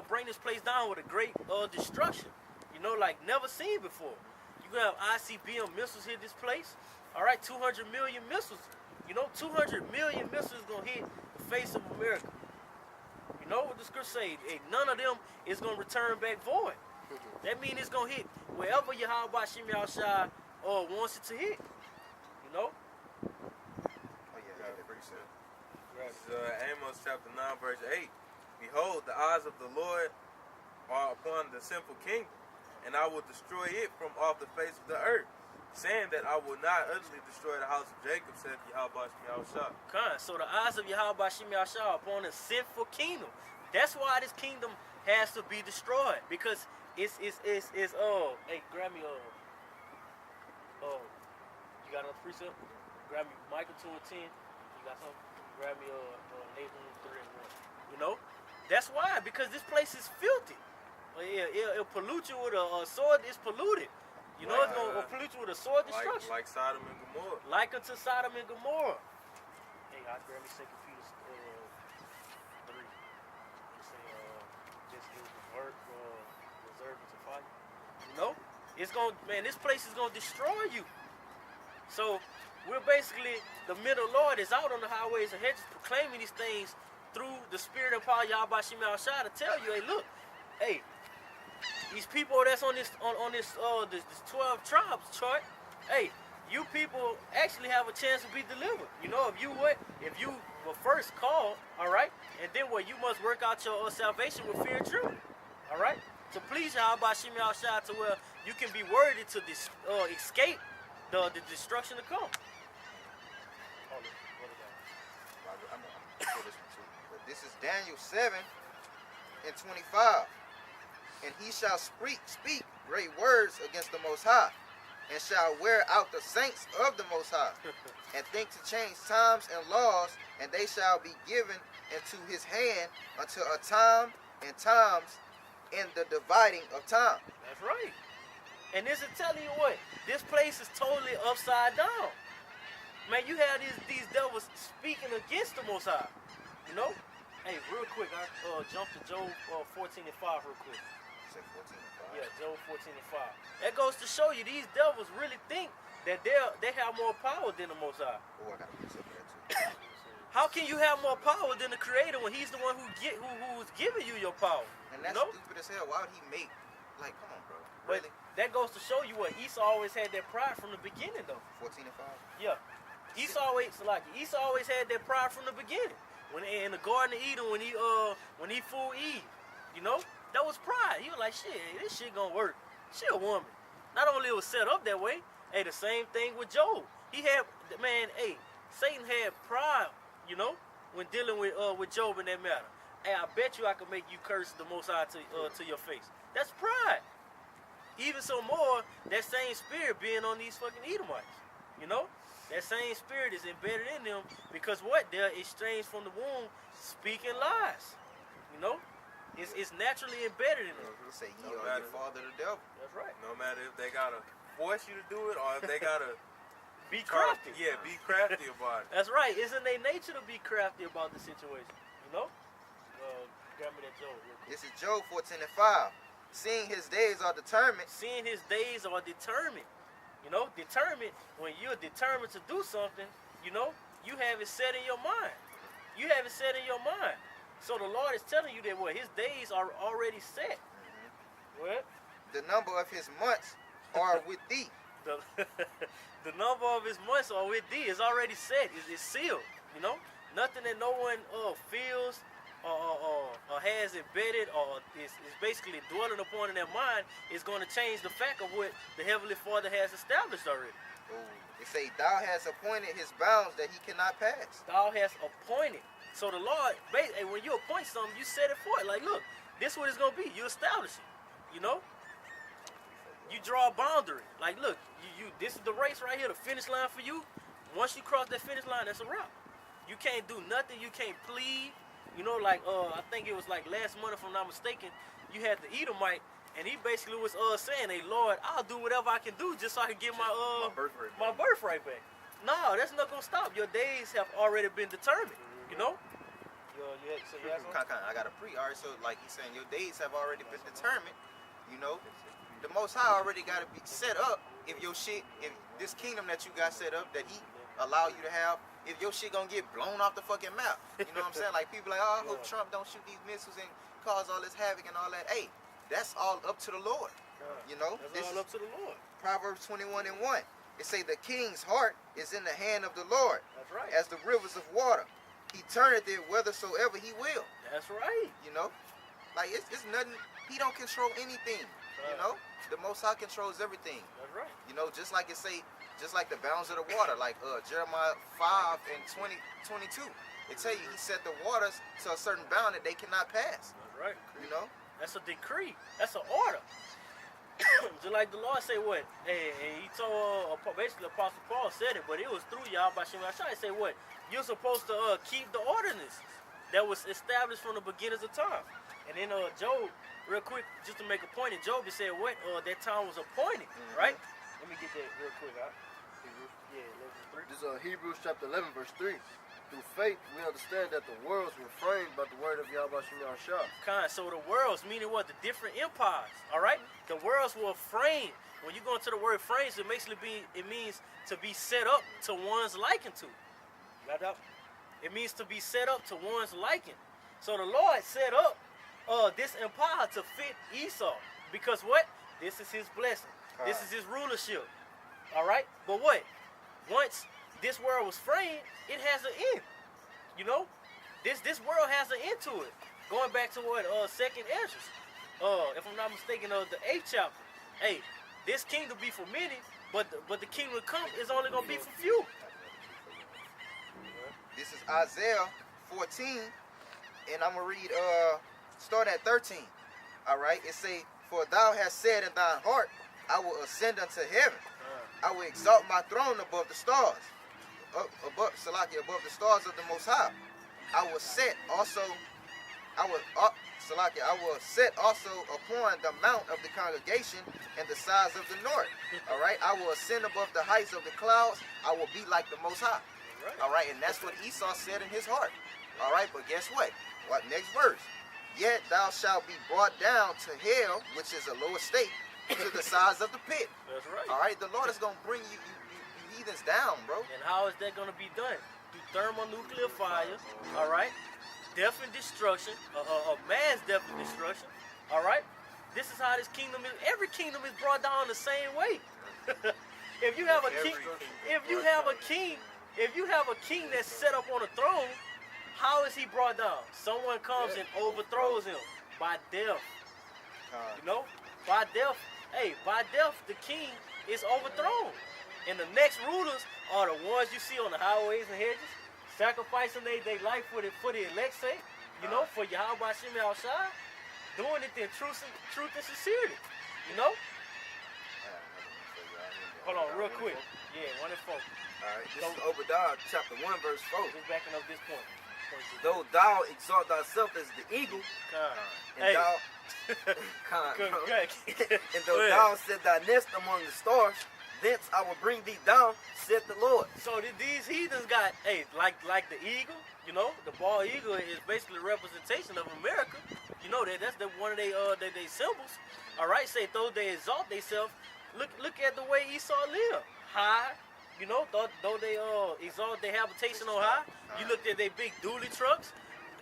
bring this place down with a great destruction. You know, like never seen before. You gonna have ICBM missiles hit this place. All right, 200 million missiles. You know, 200 million missiles gonna hit the face of America. You know what the scripture say? Hey, none of them is gonna return back void. That means it's gonna hit wherever Yahweh Shem Yahushua wants it to hit. You know? Oh yeah, pretty soon. Amos chapter 9 verse 8. Behold, the eyes of the Lord are upon the sinful kingdom, and I will destroy it from off the face of the earth, saying that I will not utterly destroy the house of Jacob, said Yahweh Shem Yahushua. So the eyes of Yahweh Shem Yahushua are upon the sinful kingdom. That's why this kingdom has to be destroyed, because it's hey, grab me you got another precept? Grab me Micah 2 and 10. You got something? Grab me Nahum 3 and 1. You know? That's why, because this place is filthy. It'll pollute you with a sword. It's polluted. You know, it's gonna pollute you with a sword destruction. Like Sodom and Gomorrah. Like unto Sodom and Gomorrah. Hey, I grab me 2 Peter 3. You say this is the word reserved to fire. You know, it's gonna, man, this place is gonna destroy you. So we're basically, the middle Lord is out on the highways and hedges proclaiming these things through the spirit and power of Yahweh Shem Yahushua to tell you, hey, look, hey, these people that's on this 12 tribes chart, hey, you people actually have a chance to be delivered. You know, if you were first called, all right, and then you must work out your salvation with fear and truth, all right, to please Yahweh Shem Yahushua to where you can be worthy to escape the destruction to come. I'm gonna pull this one too. But this is Daniel 7 and 25. And he shall speak great words against the Most High, and shall wear out the saints of the Most High, and think to change times and laws, and they shall be given into his hand until a time and times in the dividing of time. That's right. And this is telling you what, this place is totally upside down. Man, you have these devils speaking against the Most High. You know? Hey, real quick, I jump to Job 14 and 5 real quick. Say 14 and 5. Yeah, Job 14 and 5. That goes to show you these devils really think that they have more power than the Most High. Oh, I got a precept for that too. How can you have more power than the Creator when He's the one who's giving you your power? And that's you know? stupid as hell. Why would he make, like, come on, bro. But Really? that goes to show you what Esau always had that pride from the beginning, though. 14 and 5? Yeah. Esau always had that pride from the beginning. When in the Garden of Eden, when he fooled Eve, you know, that was pride. He was like, shit, this shit gonna work. She a woman. Not only it was set up that way, hey, the same thing with Job. He had, man, hey, Satan had pride, you know, when dealing with Job in that matter. Hey, I bet you I can make you curse the Most High to your face. That's pride. Even so more, that same spirit being on these fucking Edomites, you know? That same spirit is embedded in them because what? They're estranged from the womb speaking lies, you know? It's naturally embedded in them. He say, ye are your father the devil. That's right. No matter if they gotta force you to do it or if they gotta be crafty. Yeah, be crafty about it. That's right. It's in their nature to be crafty about the situation, you know? Grab me that Job real quick. This is Job 14 and 5. Seeing his days are determined. Seeing his days are determined. You know, determined, when you're determined to do something, you know, you have it set in your mind. You have it set in your mind. So the Lord is telling you that what his days are already set. What? The number of his months are with thee. The number of his months are with thee. It's already set. It's sealed. You know, nothing that no one feels or has embedded or is basically dwelling upon in their mind is going to change the fact of what the Heavenly Father has established already. Oh, they say, thou hast appointed his bounds that he cannot pass. Thou hast appointed. So the Lord, when you appoint something, you set it forth. Like, look, this is what it's going to be. You establish it. You know? You draw a boundary. Like, look, this is the race right here, the finish line for you. Once you cross that finish line, that's a wrap. You can't do nothing. You can't plead. You know, like, I think it was like last month, if I'm not mistaken, you had the Edomite, and he basically was saying, hey, Lord, I'll do whatever I can do just so I can get my birthright back. No, that's not going to stop. Your days have already been determined, you know? So you have something? I got a All right, so like he's saying, your days have already been determined. You know, the Most High already got to be set up. If this kingdom that you got set up, that He allow you to have, if your shit gonna get blown off the fucking map, you know what I'm saying? Like people like, oh, I hope Trump don't shoot these missiles and cause all this havoc and all that. Hey, that's all up to the Lord. You know, That's all up to the Lord. Proverbs 21:1. It say the king's heart is in the hand of the Lord, That's right. as the rivers of water. He turneth it whithersoever He will. That's right. You know, like it's nothing. He don't control anything. You know, the Most High controls everything. That's right. You know, just like it say, just like the bounds of the water, like Jeremiah 5:22. It tell you He set the waters to a certain bound that they cannot pass. That's right. You know, That's a decree. That's an order. Just like the Lord say what? Hey, He told basically Apostle Paul said it, but it was through Yahweh Shem Yahshua. He say what? You're supposed to keep the ordinances that was established from the beginnings of time. And then Job, real quick, just to make a point, in Job he said what? That time was appointed, right? Let me get that real quick, huh? Yeah, 11:3. This is Hebrews chapter 11, verse 3. Through faith, we understand that the worlds were framed by the word of Yahweh Shem Yahshua. So the worlds, meaning what? The different empires, all right? The worlds were framed. When you go into the word frames, it means to be set up to one's liking to. Got that? It means to be set up to one's liking. So the Lord set up this empire to fit Esau. Because what? This is his blessing. This is his rulership. All right? But what? Once this world was framed, it has an end. You know? This world has an end to it. Going back to what? Second Ezra. If I'm not mistaken, the 8th chapter. Hey, this kingdom be for many, but the kingdom to come is only going to be for few. this is Isaiah 14, and I'm gonna read start at 13. All right, it say, "For thou hast said in thine heart, I will ascend unto heaven. I will exalt my throne above the stars, above the stars of the Most High. I will set also upon the mount of the congregation and the sides of the north. All right, I will ascend above the heights of the clouds. I will be like the Most High." All right, and that's what Esau said in his heart. All right, but guess what? What next verse? "Yet thou shalt be brought down to hell, which is a lower state, to the sides of the pit." That's right. All right, the Lord is gonna bring you heathens down, bro. And how is that going to be done? Through thermonuclear fire, all right? Death and destruction, mass death and destruction, all right? This is how this kingdom is. Every kingdom is brought down the same way. If you have a king that's set up on a throne, how is he brought down? Someone comes and overthrows him by death. You know, by death. Hey, by death, the king is overthrown. And the next rulers are the ones you see on the highways and hedges, sacrificing their life for the elect's sake, you know, for Yahweh Shem Yahshua, doing it in truth and sincerity, you know? Hold on, real quick. Yeah, 1 and 4. All right, this is Obadiah chapter 1, verse 4. Just backing up this point. Though thou exalt thyself as the eagle, and Hey. thou and though thou set thy nest among the stars, thence I will bring thee down, saith the Lord. So these heathens got, hey, like the eagle, you know, the bald eagle is basically a representation of America. You know that's one of their symbols. All right, say though they exalt themselves, look at the way Esau lived, high. You know, though they exalt their habitation on high. You looked at their big dually trucks,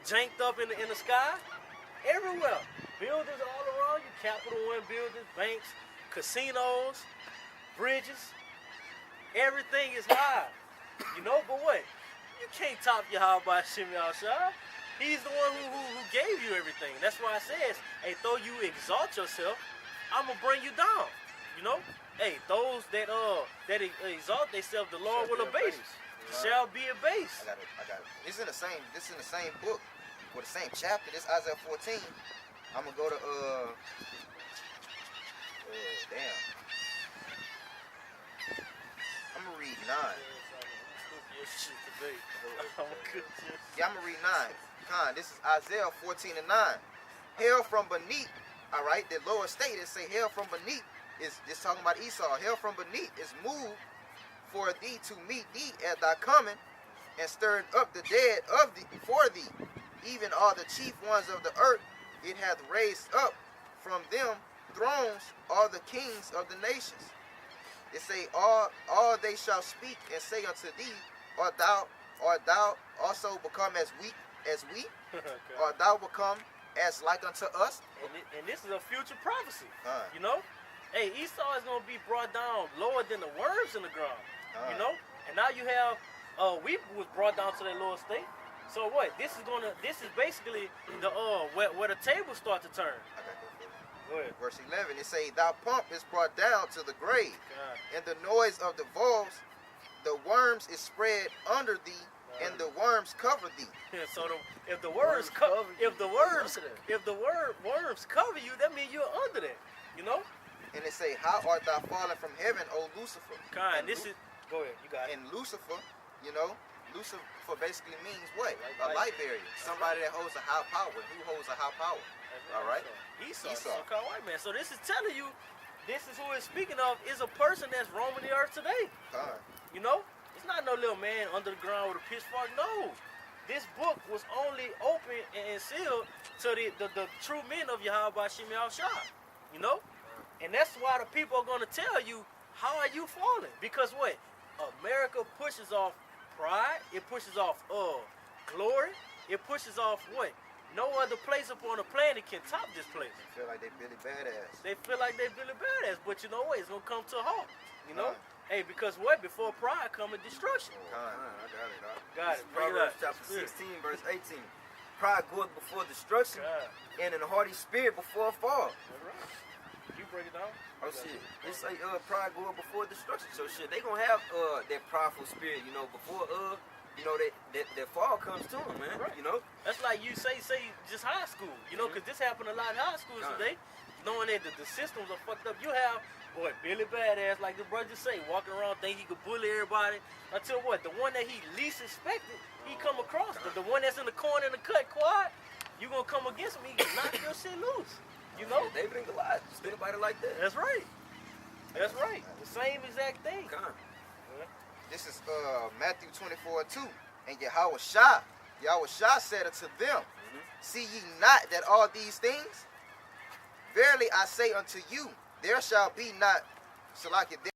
janked up in the sky, everywhere. Buildings all around you, Capital One buildings, banks, casinos, bridges. Everything is high. You know, but what? You can't top Yahweh Shem Yahshua. He's the one who gave you everything. That's why it says, hey, though you exalt yourself, I'm going to bring you down. You know? Hey, those that exalt themselves, the Lord will abase. Shall be abased. I got it. This is in the same book, or the same chapter. This Isaiah 14. I'm gonna go to damn. I'm gonna read 9. Yeah, I'm gonna read 9. This is Isaiah 14 and 9. Hell from beneath. All right, the lower state is say hell from beneath is talking about Esau. Hell from beneath is moved for thee to meet thee at thy coming, and stirred up the dead of thee for thee. even all the chief ones of the earth, it hath raised up from them thrones, all the kings of the nations. It say, all they shall speak and say unto thee, art thou also become as we? Art thou become as like unto us? And this is a future prophecy. Huh. You know? Hey, Esau is going to be brought down lower than the worms in the ground. You know? And now you have, we was brought down to their lower state. So what? This is basically the, where the tables start to turn. I got that for you. Go ahead. Verse 11, it say, Thy pomp is brought down to the grave, God. and the noise of the valves, the worms is spread under thee, and the worms cover thee. So if the worms cover you, that means you're under that. You know? And it say, How art thou fallen from heaven, O Lucifer? Kind. This is. Go ahead. You got it. And Lucifer, you know, Lucifer basically means what? A Light light bearer. Somebody that holds a high power. Who holds a high power? All right. Esau. Esau. So-called white man. So this is telling you, this is who it's speaking of, is a person that's roaming the earth today. You know? It's not no little man under the ground with a pitchfork. No. This book was only open and sealed to the true men of Yahweh Shem Shah. You know? And that's why the people are going to tell you, how are you falling? Because what? America pushes off pride. It pushes off glory. It pushes off what? No other place upon the planet can top this place. They feel like they Billy Badass. They feel like they Billy Badass, but you know what? It's gonna come to a halt. You know? Hey, because what? Before pride comes destruction. I got it, dog. Got it. Bring it up. Proverbs chapter 16, verse 18. Pride goeth before destruction, God. and an haughty spirit before a fall. That's right. You break it down. Oh shit. They say pride goeth before destruction. So shit, they gonna have that prideful spirit, you know, before that fall comes to them, man. Right. You know? That's like you say just high school. You know, because this happened a lot in high schools today. Knowing that the systems are fucked up. You have, boy, Billy Badass, like the brother say, walking around thinking he could bully everybody. Until what? The one that he least expected, he come across. The one that's in the corner in the cut quad, you gonna come against him, he can knock your shit loose. You know? Yeah, David and Goliath. Just think about it like that. That's right. That's right. The same exact thing. This is Matthew 24:2. And Yahweh Shah said unto them, See ye not that all these things? Verily I say unto you, there shall be not,